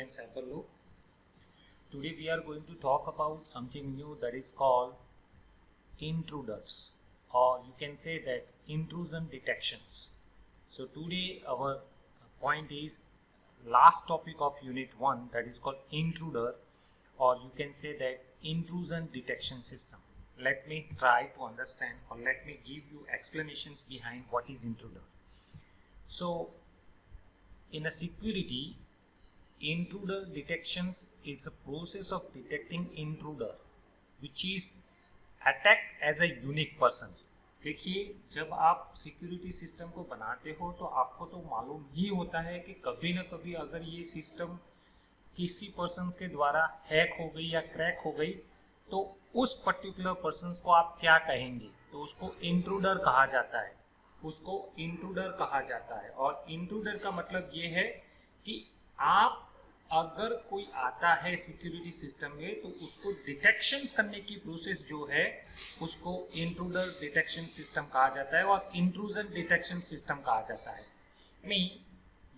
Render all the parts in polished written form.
and Cyberloop. Today we are going to talk about something new that is called intruders, or you can say that intrusion detections. So today our point is last topic of unit 1, that is called intruder, or you can say that intrusion detection system. Let me try to understand, or let me give you explanations behind what is intruder. So in a security, intruder detections is a process of detecting intruder which is attacked as a unique persons. देखिए, जब आप security system को बनाते हो तो आपको तो मालूम ही होता है कि कभी ना कभी अगर ये सिस्टम किसी पर्सन के द्वारा हैक हो गई या क्रैक हो गई तो उस पर्टिकुलर पर्सन को आप क्या कहेंगे, तो उसको इंट्रूडर कहा जाता है, उसको इंट्रूडर कहा जाता है। और इंट्रूडर का मतलब ये है कि आप अगर कोई आता है सिक्योरिटी सिस्टम में तो उसको डिटेक्शंस करने की प्रोसेस जो है उसको इंट्रूडर डिटेक्शन सिस्टम कहा जाता है और इंट्रूजन डिटेक्शन सिस्टम कहा जाता है। Me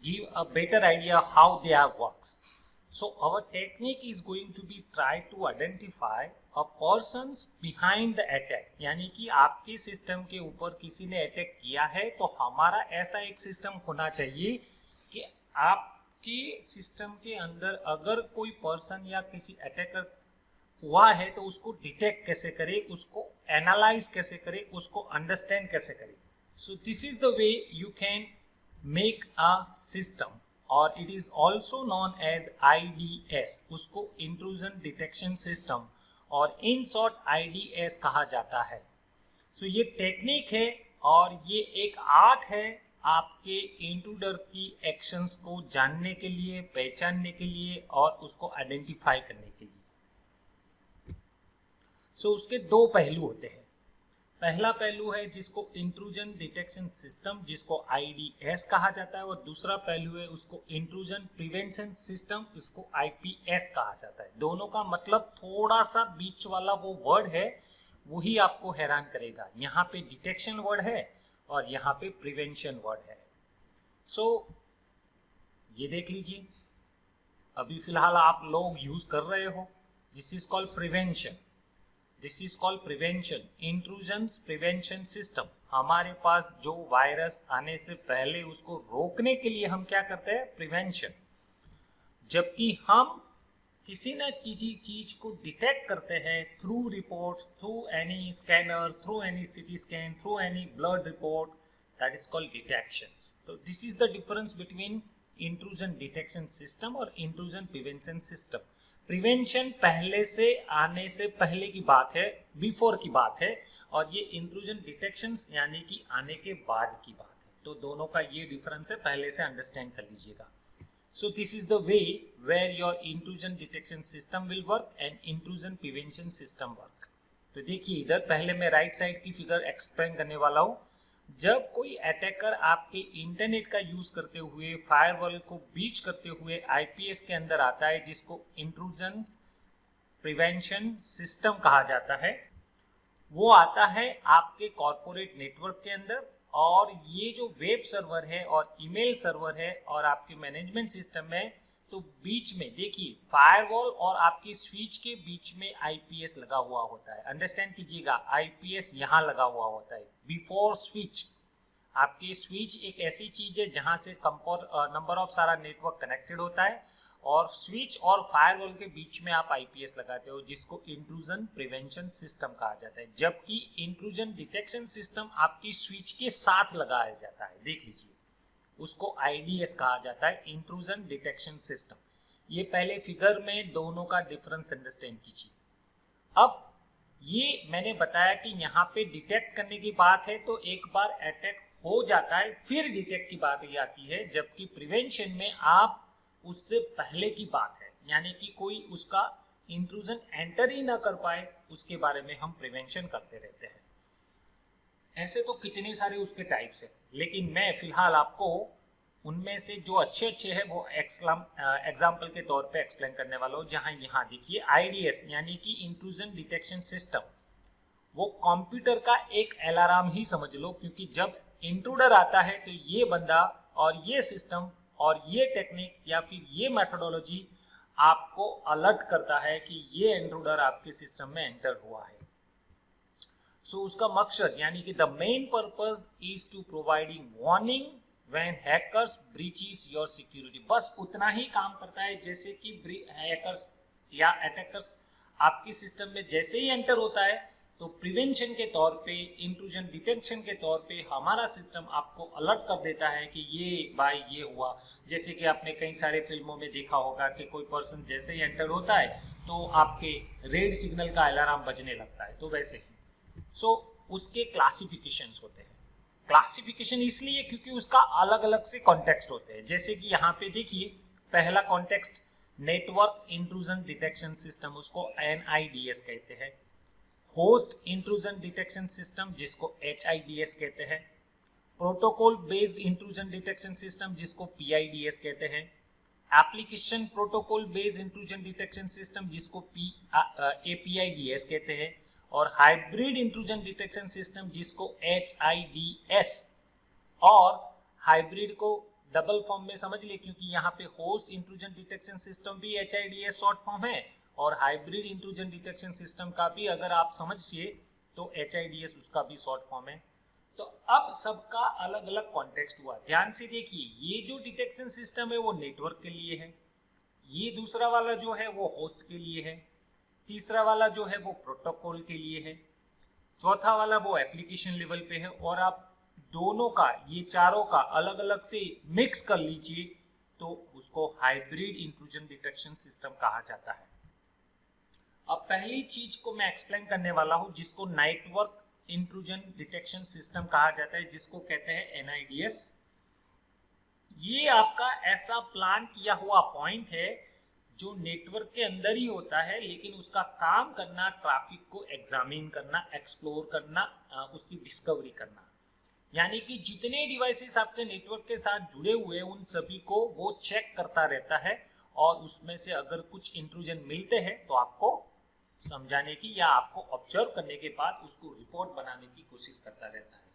give a better idea how they are works. So our technique is going to be try to identify a persons behind the attack. यानी कि आपके सिस्टम के ऊपर किसी ने अटैक किया है तो हमारा ऐसा एक सिस्टम होना चाहिए कि आपके सिस्टम के अंदर अगर कोई पर्सन या किसी अटैकर हुआ है तो उसको डिटेक्ट कैसे करे, उसको एनालाइज कैसे करे, उसको अंडरस्टैंड कैसे करे. So this is the way you can make a system. और it is also known as IDS, उसको इंट्रूजन डिटेक्शन सिस्टम और इन शॉर्ट IDS कहा जाता है. सो ये टेक्निक है और ये एक आर्ट है आपके इंट्रूडर की एक्शंस को जानने के लिए, पहचानने के लिए और उसको आइडेंटिफाई करने के लिए. सो उसके दो पहलू होते हैं. पहला पहलू है जिसको इंट्रूजन डिटेक्शन सिस्टम, जिसको IDS कहा जाता है, और दूसरा पहलू है उसको इंट्रूजन प्रिवेंशन सिस्टम, इसको IPS कहा जाता है. दोनों का मतलब थोड़ा सा बीच वाला वो वर्ड है वही आपको हैरान करेगा. यहाँ पे डिटेक्शन वर्ड है और यहाँ पे प्रिवेंशन वर्ड है. सो ये देख लीजिए, अभी फिलहाल आप लोग यूज कर रहे हो. This is called prevention. This is called prevention, intrusions prevention system. हमारे पास जो वायरस आने से पहले उसको रोकने के लिए हम क्या करते हैं, प्रिवेंशन. जबकि हम किसी न किसी चीज को डिटेक्ट करते हैं through report, through any scanner, through any CT scan, through any blood report, that is called detections. तो this is the difference between intrusion detection system और इंट्रूजन प्रिवेंशन सिस्टम. प्रिवेंशन पहले से आने से पहले की बात है, बिफोर की बात है, और ये इंट्रूजन डिटेक्शंस यानी कि आने के बाद की बात है. तो दोनों का ये डिफरेंस है, पहले से अंडरस्टैंड कर लीजिएगा. So this is the way where your intrusion detection system will work and intrusion prevention system work. तो देखिए, इधर पहले मैं राइट साइड की फिगर एक्सप्लेन करने वाला हूँ. जब कोई अटैकर आपके इंटरनेट का यूज करते हुए, फायरवॉल को बीच करते हुए IPS के अंदर आता है, जिसको इंट्रूजन प्रिवेंशन सिस्टम कहा जाता है, वो आता है आपके कॉर्पोरेट नेटवर्क के अंदर. और ये जो वेब सर्वर है और ईमेल सर्वर है और आपके मैनेजमेंट सिस्टम है, तो बीच में देखिए फायरवॉल और आपकी स्विच के बीच में IPS लगा हुआ होता है. अंडरस्टैंड कीजिएगा, IPS यहाँ लगा हुआ होता है बिफोर स्विच. आपकी स्विच एक ऐसी चीज है जहां से नंबर ऑफ सारा नेटवर्क कनेक्टेड होता है, और स्विच और फायरवॉल के बीच में आप IPS लगाते हो, जिसको इंट्रूजन प्रिवेंशन सिस्टम कहा जाता है. जबकि इंट्रूजन डिटेक्शन सिस्टम आपकी स्विच के साथ लगाया जाता है. देख लीजिए, उसको IDS कहा जाता है, इंट्रूजन डिटेक्शन सिस्टम. ये पहले फिगर में दोनों का डिफरेंस अंडरस्टैंड कीजिए. अब ये मैंने बताया कि यहाँ पे डिटेक्ट करने की बात है तो एक बार अटैक हो जाता है फिर डिटेक्ट की बात ही आती है, जबकि प्रिवेंशन में आप उससे पहले की बात है, यानी कि कोई उसका इंट्रूजन एंटर ही ना कर पाए, उसके बारे में हम प्रिवेंशन करते रहते हैं. ऐसे तो कितने सारे उसके टाइप्स हैं, लेकिन मैं फिलहाल आपको उनमें से जो अच्छे अच्छे हैं वो एग्जाम्पल के तौर पे एक्सप्लेन करने वाला हूँ. जहाँ यहाँ देखिए IDS यानी कि इंट्रूजन डिटेक्शन सिस्टम, वो कंप्यूटर का एक अलार्म ही समझ लो, क्योंकि जब इंट्रूडर आता है तो ये बंदा और ये सिस्टम और ये टेक्निक या फिर ये मेथोडोलॉजी आपको अलर्ट करता है कि ये इंट्रूडर आपके सिस्टम में एंटर हुआ है। सो उसका मकसद यानी कि the main purpose is to providing warning when hackers breaches your security. बस उतना ही काम करता है जैसे कि हैकर्स या अटैकर्स आपके सिस्टम में जैसे ही एंटर होता है तो प्रिवेंशन के तौर पे, इंट्रूजन डिटेक्शन के तौर पे हमारा सिस्टम आपको अलर्ट कर देता है कि ये भाई ये हुआ। जैसे कि आपने कई सारे फिल्मों में देखा होगा कि कोई पर्सन जैसे ही एंटर होता है तो आपके रेड सिग्नल का अलार्म बजने लगता है, तो वैसे ही। सो उसके क्लासिफिकेशंस होते हैं। क्लासिफिकेशन इसलिए क्योंकि उसका अलग अलग से कॉन्टेक्स्ट होते हैं। जैसे कि यहाँ पे देखिए, पहला context network intrusion detection system, उसको NIDS कहते हैं। होस्ट इंट्रूजन डिटेक्शन सिस्टम, जिसको HIDS कहते हैं। Protocol based intrusion detection system, जिसको PIDS कहते हैं। Application protocol based intrusion detection system, जिसको APIDS कहते हैं। और हाइब्रिड इंट्रूजन डिटेक्शन सिस्टम, जिसको HIDS। और हाइब्रिड को डबल फॉर्म में समझ ले, क्योंकि यहाँ पे होस्ट इंट्रूजन डिटेक्शन सिस्टम भी HIDS शॉर्ट फॉर्म है और हाइब्रिड इंट्रूजन डिटेक्शन सिस्टम का भी अगर आप समझिए तो HIDS उसका भी शॉर्ट फॉर्म है। तो अब सबका अलग अलग कॉन्टेक्स्ट हुआ। ध्यान से देखिए, ये जो डिटेक्शन सिस्टम है वो नेटवर्क के लिए है, ये दूसरा वाला जो है वो होस्ट के लिए है, तीसरा वाला जो है वो प्रोटोकॉल के लिए है, चौथा वाला वो एप्लीकेशन लेवल पे है। और आप दोनों का, ये चारों का अलग अलग से मिक्स कर लीजिए तो उसको हाइब्रिड इंट्रूजन डिटेक्शन सिस्टम कहा जाता है। अब पहली चीज को मैं एक्सप्लेन करने वाला हूं, जिसको नेटवर्क इंट्रूजन डिटेक्शन सिस्टम कहा जाता है, जिसको कहते हैं NIDS। ये आपका ऐसा प्लान किया हुआ पॉइंट है जो नेटवर्क के अंदर ही होता है, लेकिन उसका काम करना ट्रैफिक को एग्जामिन करना, एक्सप्लोर करना, उसकी डिस्कवरी करना। यानी कि जितने डिवाइसेस आपके नेटवर्क के साथ जुड़े हुए हैं उन सभी को वो चेक करता रहता है और उसमें से अगर कुछ इंट्रूजन मिलते हैं तो आपको समझाने की या आपको ऑब्जर्व करने के बाद उसको रिपोर्ट बनाने की कोशिश करता रहता है।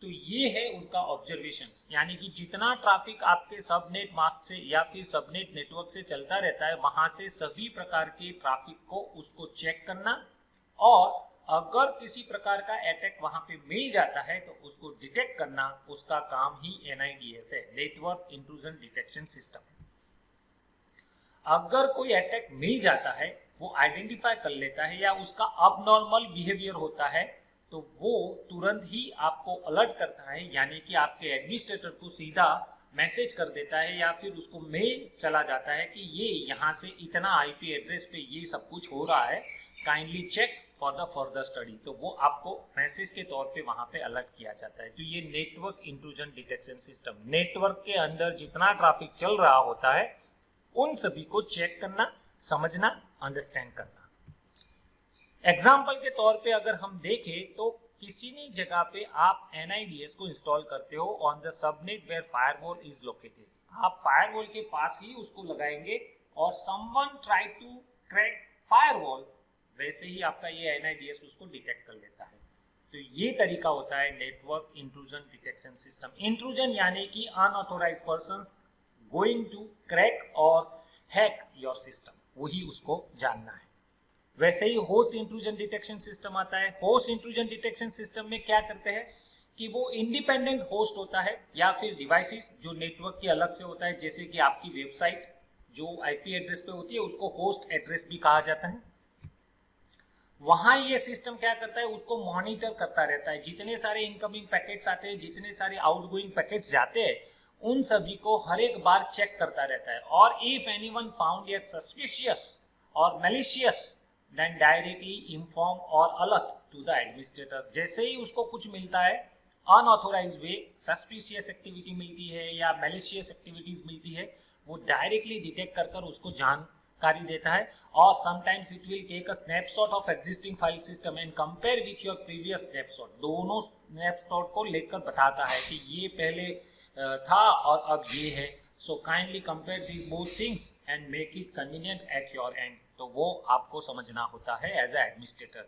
तो ये है उनका ऑब्जर्वेशंस। यानी कि जितना ट्रैफिक आपके सबनेट मास्क से या फिर सबनेट नेटवर्क से चलता रहता है, वहां से सभी प्रकार के ट्रैफिक को उसको चेक करना, और अगर किसी प्रकार का अटैक वहां पे मिल जाता है तो उसको डिटेक्ट करना, उसका काम ही NIDS है, नेटवर्क इंट्रूजन डिटेक्शन सिस्टम। अगर कोई अटैक मिल जाता है, वो आइडेंटिफाई कर लेता है या उसका अबनॉर्मल बिहेवियर होता है, तो वो तुरंत ही आपको अलर्ट करता है, यानी कि आपके एडमिनिस्ट्रेटर को सीधा मैसेज कर देता है या फिर उसको मेल चला जाता है कि ये यहाँ से इतना IP एड्रेस पे ये सब कुछ हो रहा है, kindly check for the further study. तो वो आपको मैसेज के तौर पे वहाँ पे अलर्ट किया जाता है। तो ये network intrusion detection system, network के अंदर जितना ट्रैफिक चल रहा होता है उन सभी को चेक करना, समझना, अंडरस्टैंड करना। एग्जाम्पल के तौर पे अगर हम देखें तो किसी भी जगह पे आप NIDS को इंस्टॉल करते हो on the subnet where firewall is located. आप फायरवॉल के पास ही उसको लगाएंगे और someone try to crack firewall, वैसे ही आपका ये NIDS उसको डिटेक्ट कर लेता है। तो ये तरीका होता है network intrusion detection system. Intrusion यानी कि unauthorized persons going to crack और हैक योर सिस्टम, वही उसको जानना है। वैसे ही होस्ट इंट्रूजन डिटेक्शन सिस्टम आता है। होस्ट इंट्रूजन डिटेक्शन सिस्टम में क्या करते हैं कि वो इंडिपेंडेंट होस्ट होता है या फिर डिवाइसेस जो नेटवर्क के अलग से होता है, जैसे कि आपकी वेबसाइट जो IP एड्रेस पे होती है उसको होस्ट एड्रेस भी कहा जाता है। वहां ये सिस्टम क्या करता है, उसको मॉनिटर करता रहता है। जितने सारे इनकमिंग पैकेट्स आते हैं, जितने सारे आउटगोइंग पैकेट्स जाते हैं, उन सभी को हर एक बार चेक करता रहता है। और if anyone found it suspicious और मैलिशियस देन डायरेक्टली इन्फॉर्म और अलर्ट टू द एडमिनिस्ट्रेटर। जैसे ही उसको कुछ मिलता है अनऑथोराइज वे, सस्पिशियस एक्टिविटी मिलती है या मैलिशियस एक्टिविटीज मिलती है, वो डायरेक्टली डिटेक्ट कर उसको जानकारी देता है। और sometimes it will take a snapshot of existing file system and compare with your previous snapshot. दोनों स्नैपशॉट को लेकर बताता है कि ये पहले था और अब ये है। So kindly compare these both things and make it convenient at your and. तो वो आपको समझना होता है एज ए एडमिनिस्ट्रेटर।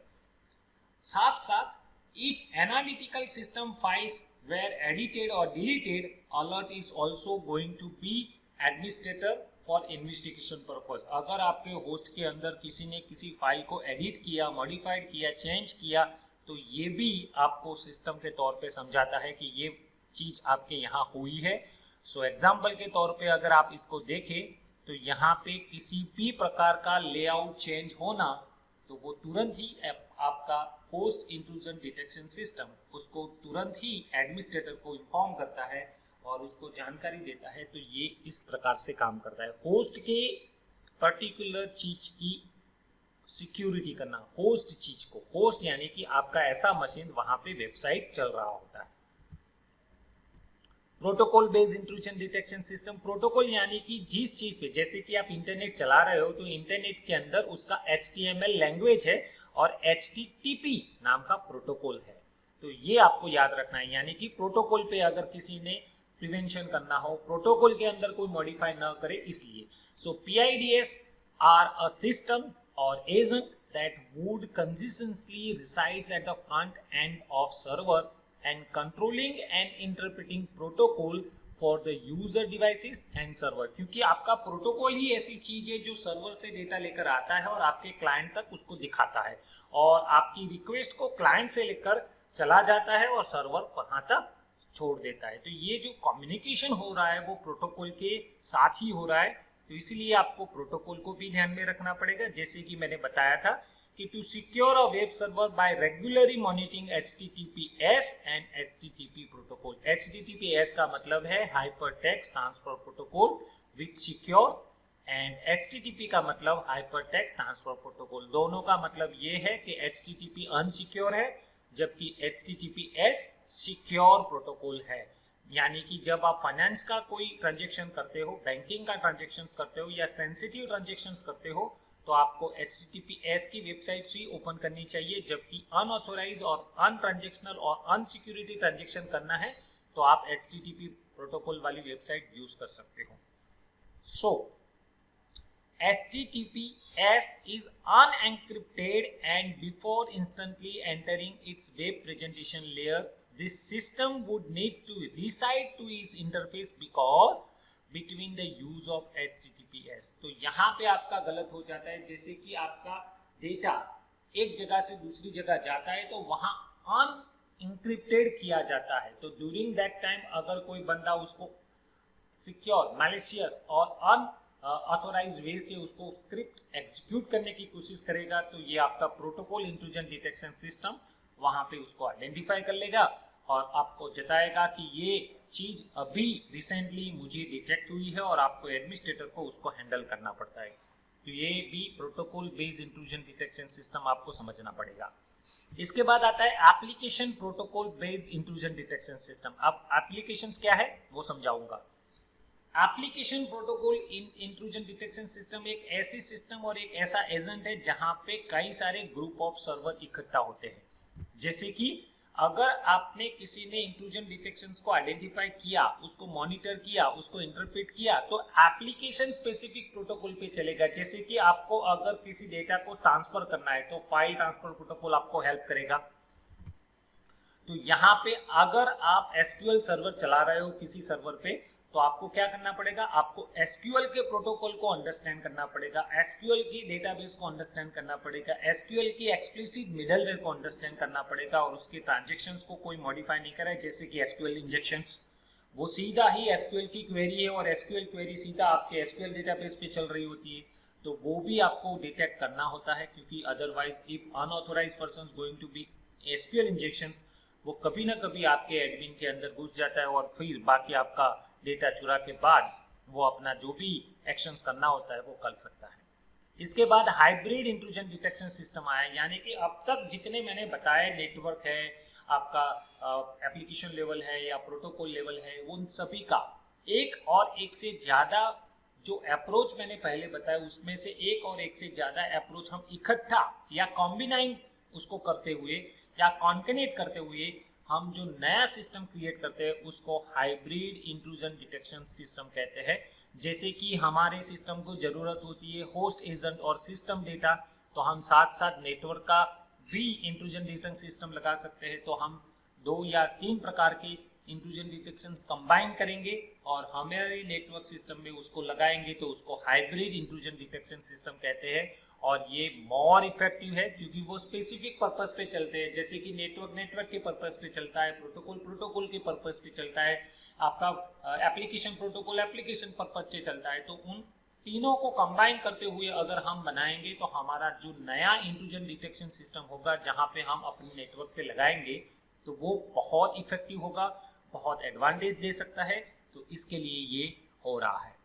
साथ साथ if analytical system files were edited और deleted, alert is also going to be administrator for investigation purpose. अगर आपके होस्ट के अंदर किसी ने किसी फाइल को एडिट किया, मॉडिफाइड किया, चेंज किया, तो ये भी आपको सिस्टम के तौर पे समझाता है कि ये चीज आपके यहाँ हुई है। सो एग्जाम्पल के तौर पे अगर आप इसको देखें तो यहाँ पे किसी भी प्रकार का लेआउट चेंज होना तो वो तुरंत ही आपका होस्ट इंट्रूजन डिटेक्शन सिस्टम उसको तुरंत ही एडमिनिस्ट्रेटर को इन्फॉर्म करता है और उसको जानकारी देता है। तो ये इस प्रकार से काम करता है। होस्ट के पर्टिकुलर चीज की सिक्योरिटी करना, होस्ट चीज को, होस्ट यानी कि आपका ऐसा मशीन वहां पे वेबसाइट चल रहा होता है। Protocol based intrusion detection system, protocol यानी कि जिस चीज पे, जैसे कि आप इंटरनेट चला रहे हो तो इंटरनेट के अंदर उसका HTML लैंग्वेज है और HTTP नाम का प्रोटोकॉल है। तो ये आपको याद रखना है, यानी कि प्रोटोकॉल पे अगर किसी ने प्रिवेंशन करना हो, प्रोटोकॉल के अंदर कोई मॉडिफाई ना करे इसलिए। सो PIDS आर अ सिस्टम और agent that would consistently resides at the front end of server and controlling and interpreting protocol for the user devices and server। क्योंकि आपका प्रोटोकॉल ही ऐसी चीज है जो सर्वर से डेटा लेकर आता है और आपके क्लाइंट तक उसको दिखाता है और आपकी रिक्वेस्ट को क्लाइंट से लेकर चला जाता है और सर्वर वहां तक छोड़ देता है। तो ये जो कम्युनिकेशन हो रहा है वो प्रोटोकॉल के साथ ही हो रहा है। तो इसलिए आपको प्रोटोकॉल को भी ध्यान में रखना पड़ेगा। जैसे कि मैंने बताया था कि to secure a web server by regularly monitoring HTTPS and HTTP protocol. HTTPS का मतलब है hypertext transfer protocol with secure and HTTP का मतलब हाइपरटेक्स्ट ट्रांसफर प्रोटोकॉल। दोनों का मतलब ये है कि HTTP अनसिक्योर है जबकि HTTPS सिक्योर प्रोटोकॉल है। यानी कि जब आप फाइनेंस का कोई ट्रांजेक्शन करते हो, बैंकिंग का ट्रांजेक्शन करते हो या सेंसिटिव ट्रांजेक्शन करते हो तो आपको HTTPS की वेबसाइट ही ओपन करनी चाहिए। जबकि अनऑथोराइज और अनट्रांजेक्शनल और अनसिक्योरिटी ट्रांजेक्शन करना है तो आप HTTP प्रोटोकॉल वाली वेबसाइट यूज कर सकते हो। सो HTTPS is unencrypted and before instantly entering its web presentation layer, this system would need to recite to its interface because between the use of HTTPS। तो यहाँ पे आपका गलत हो जाता है। जैसे कि आपका डेटा एक जगह से दूसरी जगह जाता है तो वहाँ अनइंक्रिप्टेड किया जाता है। तो ड्यूरिंग दैट टाइम अगर कोई बंदा उसको सिक्योर, मैलिशियस और अनऑथोराइज वे से उसको स्क्रिप्ट एग्जीक्यूट करने की कोशिश करेगा तो ये आपका प्रोटोकॉल इंट्रूजन डिटेक्शन सिस्टम वहां पे उसको आइडेंटिफाई कर लेगा और आपको जताएगा कि ये चीज अभी रिसेंटली मुझे डिटेक्ट हुई है और आपको एडमिनिस्ट्रेटर को उसको हैंडल करना पड़ता है। तो ये भी protocol based intrusion detection system आपको समझना पड़ेगा। इसके बाद आता है application protocol based intrusion detection system. अब एप्लीकेशंस क्या है वो समझाऊंगा। एप्लीकेशन प्रोटोकॉल इन इंट्रूजन डिटेक्शन सिस्टम एक ऐसी सिस्टम और एक ऐसा एजेंट है जहां पे कई सारे ग्रुप ऑफ सर्वर इकट्ठा होते हैं। जैसे कि अगर आपने किसी ने इंट्रूजन डिटेक्शन को आइडेंटिफाई किया, उसको मॉनिटर किया, उसको इंटरप्रेट किया तो एप्लीकेशन स्पेसिफिक प्रोटोकॉल पे चलेगा। जैसे कि आपको अगर किसी डेटा को ट्रांसफर करना है तो फाइल ट्रांसफर प्रोटोकॉल आपको हेल्प करेगा। तो यहाँ पे अगर आप SQL सर्वर चला रहे हो किसी सर्वर पे तो आपको क्या करना पड़ेगा, आपको SQL के प्रोटोकॉल को अंडरस्टैंड करना पड़ेगा, SQL की डेटाबेस को अंडरस्टैंड करना पड़ेगा, SQL की एक्सप्लिसिट मिडलवेयर को अंडरस्टैंड करना पड़ेगा और उसके ट्रांजैक्शंस को कोई मॉडिफाई नहीं करे। जैसे कि SQL इंजेक्शंस, वो सीधा ही SQL की क्वेरी है और SQL क्वेरी सीधा आपके SQL डेटाबेस पे चल रही होती है तो वो भी आपको डिटेक्ट करना होता है। क्योंकि otherwise if unauthorized person going to be SQL injections, वो कभी ना कभी आपके एडमिन के अंदर घुस जाता है और फिर बाकी आपका डेटा चुरा के बाद वो अपना जो भी एक्शंस करना होता है वो कर सकता है। इसके बाद हाइब्रिड इंट्रूजन डिटेक्शन सिस्टम आया, यानी कि अब तक जितने मैंने बताए, नेटवर्क है, आपका एप्लीकेशन लेवल है या प्रोटोकॉल लेवल है, उन सभी का एक और एक से ज्यादा जो अप्रोच मैंने पहले बताया उसमें से एक और एक से ज्यादा अप्रोच हम इकट्ठा या कॉम्बिनाइंग उसको करते हुए या कॉन्कनेट करते हुए हम जो नया सिस्टम क्रिएट करते हैं उसको हाइब्रिड इंट्रूजन डिटेक्शन सिस्टम कहते हैं। जैसे कि हमारे सिस्टम को जरूरत होती है होस्ट एजेंट और सिस्टम डेटा, तो हम साथ साथ नेटवर्क का भी इंट्रूजन डिटेक्शन सिस्टम लगा सकते हैं। तो हम 2 या 3 प्रकार के इंट्रूजन डिटेक्शंस कंबाइन करेंगे और हमारे नेटवर्क सिस्टम में उसको लगाएंगे तो उसको हाइब्रिड इंट्रूजन डिटेक्शन सिस्टम कहते हैं। और ये मोर इफेक्टिव है क्योंकि वो स्पेसिफिक पर्पस पे चलते हैं, जैसे कि नेटवर्क के पर्पस पे चलता है, प्रोटोकॉल के पर्पस पे चलता है, आपका एप्लीकेशन पर्पस पे चलता है। तो उन तीनों को कंबाइन करते हुए अगर हम बनाएंगे तो हमारा जो नया इंट्रूजन डिटेक्शन सिस्टम होगा जहाँ पे हम अपने नेटवर्क पे लगाएंगे तो वो बहुत इफेक्टिव होगा, बहुत एडवांटेज दे सकता है। तो इसके लिए ये हो रहा है।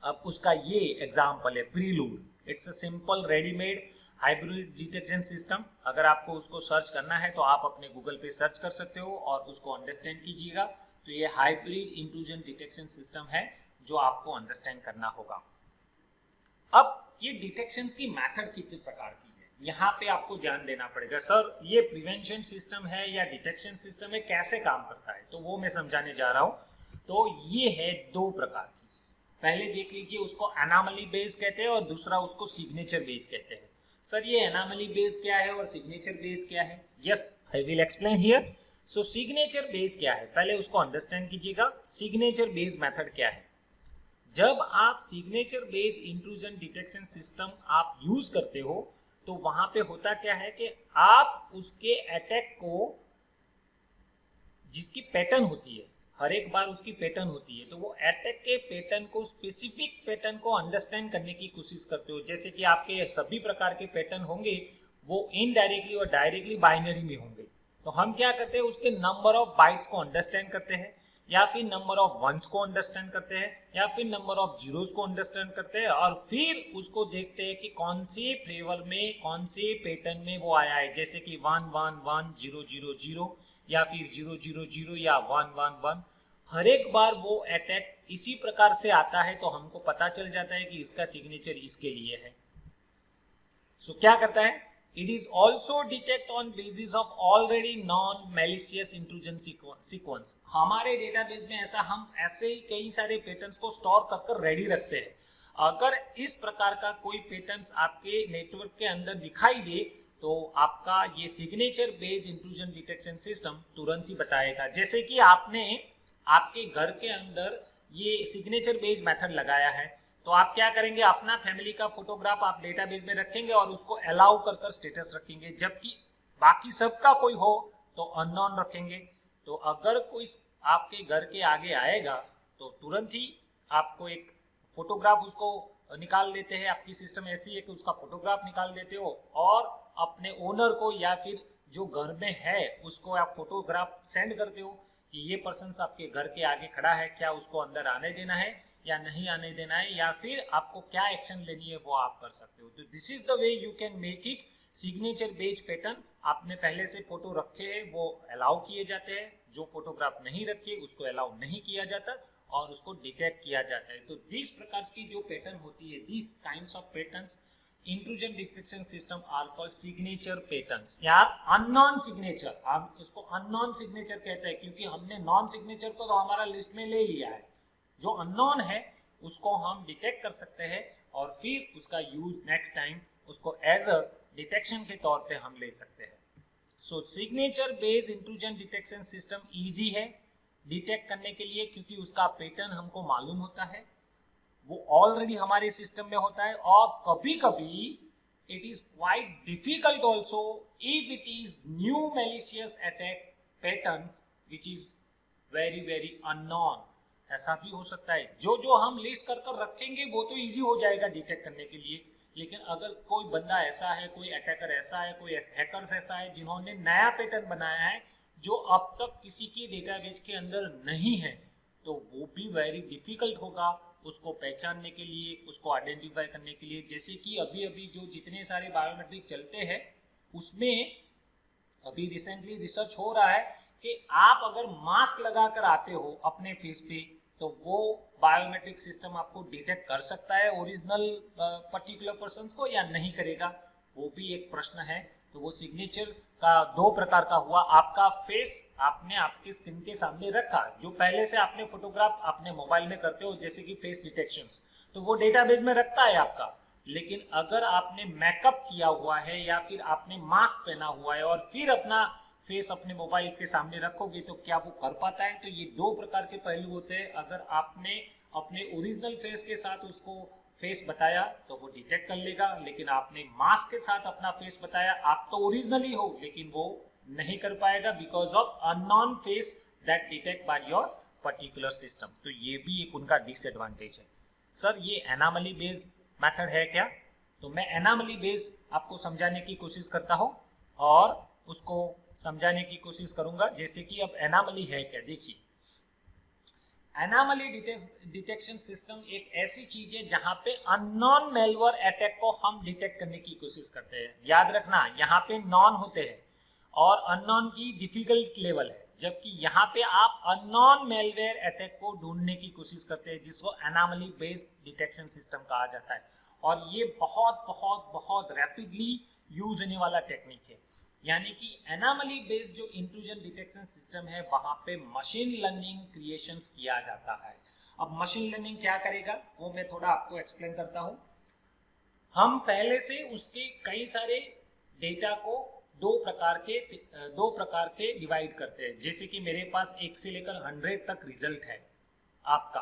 अब उसका ये एग्जाम्पल है prelude. It's a simple readymade hybrid detection system. अगर आपको उसको सर्च करना है तो आप अपने गूगल पे सर्च कर सकते हो और उसको अंडरस्टैंड कीजिएगा। तो ये हाइब्रिड इंट्रूजन डिटेक्शन सिस्टम है जो आपको अंडरस्टैंड करना होगा। अब ये डिटेक्शन की मेथड कितने प्रकार की है, यहाँ पे आपको ध्यान देना पड़ेगा। सर ये प्रिवेंशन सिस्टम है या डिटेक्शन सिस्टम है, कैसे काम करता है, तो वो मैं समझाने जा रहा हूँ। तो ये है दो प्रकार की। पहले देख लीजिए, उसको एनामली बेस्ड कहते हैं और दूसरा उसको सिग्नेचर बेस्ड कहते हैं। सर ये एनामली बेस्ड क्या है और सिग्नेचर बेस्ड क्या है? Yes, I will explain here. So signature based क्या है, पहले उसको अंडरस्टैंड कीजिएगा। सिग्नेचर बेस्ड मेथड क्या है? जब आप signature based intrusion detection system आप यूज करते हो तो वहां पे होता क्या है कि आप उसके अटैक को, जिसकी पैटर्न होती है, हर एक बार उसकी पैटर्न होती है, तो वो अटैक के पैटर्न को, स्पेसिफिक पैटर्न को अंडरस्टैंड करने की कोशिश करते हो। जैसे कि आपके सभी प्रकार के पैटर्न होंगे वो इनडायरेक्टली और डायरेक्टली बाइनरी में होंगे। तो हम क्या करते हैं, उसके नंबर ऑफ बाइट्स को अंडरस्टैंड करते हैं, या फिर नंबर ऑफ वंस को अंडरस्टैंड करते हैं, या फिर नंबर ऑफ जीरोस को अंडरस्टैंड करते हैं, और फिर उसको देखते हैं कि कौन से फ्लेवर में, कौन से पैटर्न में वो आया है। जैसे कि 1 1 1 0 0 0 या फिर 0 0 0 या 1 1 1। हर एक बार वो अटैक इसी प्रकार से आता है तो हमको पता चल जाता है कि इसका सिग्नेचर इसके लिए है। सो क्या करता है, it is also detect on basis of already non malicious intrusion sequence. हमारे डेटाबेस में हम ऐसे ही कई सारे पैटर्न्स को स्टोर कर रेडी रखते हैं। अगर इस प्रकार का कोई पैटर्न्स आपके नेटवर्क के अंदर दिखाई दे तो आपका ये signature based intrusion detection system तुरंत ही बताएगा। जैसे कि आपने आपके घर के अंदर ये सिग्नेचर बेस्ड मेथड लगाया है, तो आप क्या करेंगे, अपना फैमिली का फोटोग्राफ आप डेटाबेस में रखेंगे और उसको अलाउ कर स्टेटस रखेंगे, जबकि बाकी सबका कोई हो तो अननोन रखेंगे। तो अगर कोई आपके घर के आगे आएगा तो तुरंत ही आपको एक फोटोग्राफ उसको निकाल देते हैं। आपकी सिस्टम ऐसी है कि उसका फोटोग्राफ निकाल देते हो और अपने ओनर को या फिर जो घर में है उसको आप फोटोग्राफ सेंड करते हो कि ये पर्सन आपके घर के आगे खड़ा है, क्या उसको अंदर आने देना है या नहीं आने देना है, या फिर आपको क्या एक्शन लेनी है वो आप कर सकते हो। तो this is the way you can make it signature based pattern. आपने पहले से फोटो रखे हैं वो अलाउ किए जाते हैं, जो फोटोग्राफ नहीं रखे उसको अलाउ नहीं किया जाता और उसको डिटेक्ट किया जाता है। तो दिस प्रकार की जो पैटर्न होती है, this kinds of patterns intrusion detection system are called signature patterns. यार अननोन सिग्नेचर, हम इसको अननोन सिग्नेचर कहते हैं क्योंकि हमने नॉन सिग्नेचर को तो हमारा लिस्ट में ले लिया है। जो अननोन है उसको हम डिटेक्ट कर सकते हैं और फिर उसका यूज नेक्स्ट टाइम उसको एज अ डिटेक्शन के तौर पे हम ले सकते हैं। So signature based intrusion detection system easy है डिटेक्ट करने के लिए क्योंकि उसका पैटर्न हमको मालूम होता है, वो ऑलरेडी हमारे सिस्टम में होता है। और कभी कभी it is quite difficult also if it is new malicious attack patterns which is very very unknown. ऐसा भी हो सकता है। जो हम लिस्ट कर रखेंगे वो तो इजी हो जाएगा डिटेक्ट करने के लिए, लेकिन अगर कोई बंदा ऐसा है, कोई अटैकर ऐसा है, कोई हैकर्स ऐसा है जिन्होंने नया पैटर्न बनाया है जो अब तक किसी की डेटाबेस के अंदर नहीं है, तो वो भी वेरी डिफिकल्ट होगा उसको पहचानने के लिए, उसको आइडेंटिफाई करने के लिए। जैसे कि अभी जो जितने सारे बायोमेट्रिक चलते हैं उसमें अभी रिसेंटली रिसर्च हो रहा है कि आप अगर मास्क लगाकर आते हो अपने फेस पे तो वो बायोमेट्रिक सिस्टम आपको डिटेक्ट कर सकता है ओरिजिनल पर्टिकुलर पर्सन को या नहीं करेगा, वो भी एक प्रश्न है। तो वो सिग्नेचर का दो प्रकार का हुआ, आपका फेस आपने आपकी स्क्रीन के सामने रखा, जो पहले से आपने फोटोग्राफ अपने मोबाइल में करते हो जैसे कि फेस डिटेक्शंस, तो वो डेटाबेस में रखता है आपका। लेकिन अगर आपने मेकअप किया हुआ है या फिर आपने मास्क पहना हुआ है और फिर अपना फेस अपने मोबाइल के सामने रखोगे तो क्या वो कर पाता है? तो ये दो प्रकार के पहलू होते हैं। अगर आपने अपने ओरिजिनल फेस के साथ उसको फेस बताया तो वो डिटेक्ट कर लेगा, लेकिन आपने मास्क के साथ अपना फेस बताया, आप तो ओरिजिनल ही हो लेकिन वो नहीं कर पाएगा because of unknown face that detect by your particular system. तो ये भी एक उनका डिसएडवांटेज है। सर ये एनामली बेस्ड मेथड है क्या? तो मैं एनामली बेस्ड आपको समझाने की कोशिश करता हूँ और उसको समझाने की कोशिश करूंगा। जैसे कि अब एनामली है क्या, देखिए एनामली डिटेक्शन सिस्टम एक ऐसी चीज है जहां पे अननोन मेलवेयर अटैक को हम डिटेक्ट करने की कोशिश करते हैं। याद रखना यहाँ पे नॉन होते हैं और अननोन की डिफिकल्ट लेवल है, जबकि यहाँ पे आप अननोन मेलवेयर अटैक को ढूंढने की कोशिश करते हैं जिसको एनामली बेस्ड डिटेक्शन सिस्टम कहा जाता है। और ये बहुत बहुत बहुत रैपिडली यूज होने वाला टेक्निक है। यानी कि एनामली बेस्ड जो इंट्रूजन डिटेक्शन सिस्टम है वहां पे मशीन लर्निंग क्रिएशंस किया जाता है। अब मशीन लर्निंग क्या करेगा वो मैं थोड़ा आपको एक्सप्लेन करता हूं। हम पहले से उसके कई सारे डेटा को दो प्रकार के डिवाइड करते हैं। जैसे कि मेरे पास 1 से लेकर 100 तक रिजल्ट है आपका,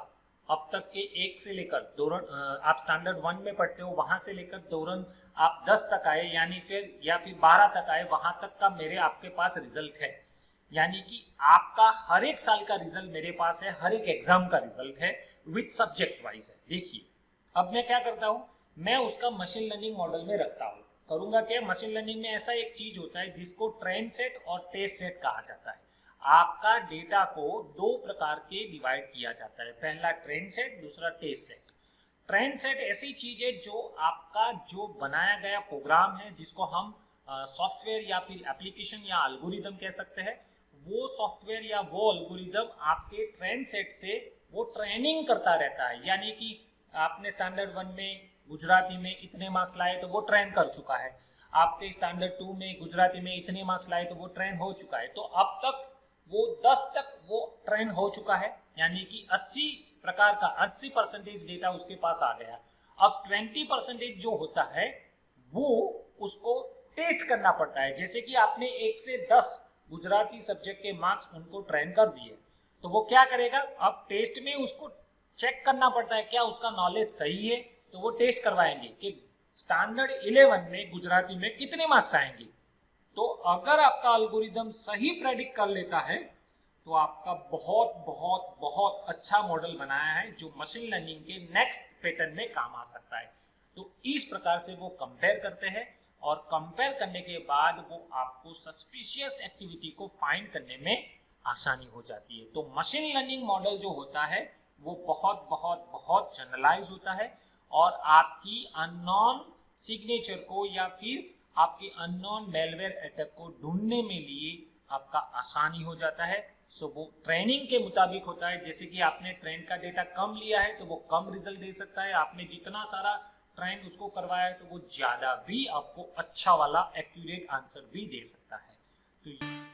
अब तक के 1 से लेकर दौरान आप स्टैंडर्ड 1 में पढ़ते हो, वहां से लेकर दौरान आप 10 तक आए यानी फिर 12 तक आए, वहां तक का मेरे आपके पास रिजल्ट है। यानी कि आपका हर एक साल का रिजल्ट मेरे पास है, हर एक एग्जाम का रिजल्ट है, विथ सब्जेक्ट वाइज है। देखिए अब मैं क्या करता हूं, मैं उसका मशीन लर्निंग मॉडल में रखता हूं। करूंगा क्या, मशीन लर्निंग में ऐसा एक चीज होता है जिसको ट्रेन सेट और टेस्ट सेट कहा जाता है। आपका डेटा को दो प्रकार के डिवाइड किया जाता है, पहला ट्रेन सेट, दूसरा टेस्ट सेट। ट्रेन सेट ऐसी चीज है जो आपका जो बनाया गया प्रोग्राम है, जिसको हम सॉफ्टवेयर या फिर एप्लीकेशन या एल्गोरिदम कह सकते हैं, वो सॉफ्टवेयर या वो एल्गोरिदम आपके ट्रेन सेट से वो ट्रेनिंग करता रहता है। यानी कि आपने स्टैंडर्ड 1 में गुजराती में इतने मार्क्स लाए तो वो ट्रेन कर चुका है, आपके स्टैंडर्ड 2 में गुजराती में इतने मार्क्स लाए तो वो ट्रेन हो चुका है। तो अब तक वो 10 तक वो ट्रेन हो चुका है, यानी कि 80% डेटा उसके पास आ गया। अब 20% जो होता है वो उसको टेस्ट करना पड़ता है। जैसे कि आपने 1 से 10 गुजराती सब्जेक्ट के मार्क्स उनको ट्रेन कर दिए, तो वो क्या करेगा, अब टेस्ट में उसको चेक करना पड़ता है क्या उसका नॉलेज सही है, तो वो टेस्ट करवाएंगे कि स्टैंडर्ड 11 में गुजराती में कितने मार्क्स आएंगे। तो अगर आपका एल्गोरिदम सही प्रेडिक्ट कर लेता है तो आपका बहुत बहुत बहुत अच्छा मॉडल बनाया है जो मशीन लर्निंग के नेक्स्ट पैटर्न में काम आ सकता है। तो इस प्रकार से वो कंपेयर करते हैं और कंपेयर करने के बाद वो आपको सस्पिशियस एक्टिविटी को फाइंड करने में आसानी हो जाती है। तो मशीन लर्निंग मॉडल जो होता है वो बहुत बहुत बहुत जनरलाइज होता है और आपकी अननोन सिग्नेचर को या फिर आपके अननोन मेलवेयर अटैक को ढूंढने में लिए आपका आसानी हो जाता है। सो वो ट्रेनिंग के मुताबिक होता है। जैसे कि आपने ट्रेन का डेटा कम लिया है तो वो कम रिजल्ट दे सकता है, आपने जितना सारा ट्रेन उसको करवाया है तो वो ज्यादा भी आपको अच्छा वाला एक्यूरेट आंसर भी दे सकता है। तो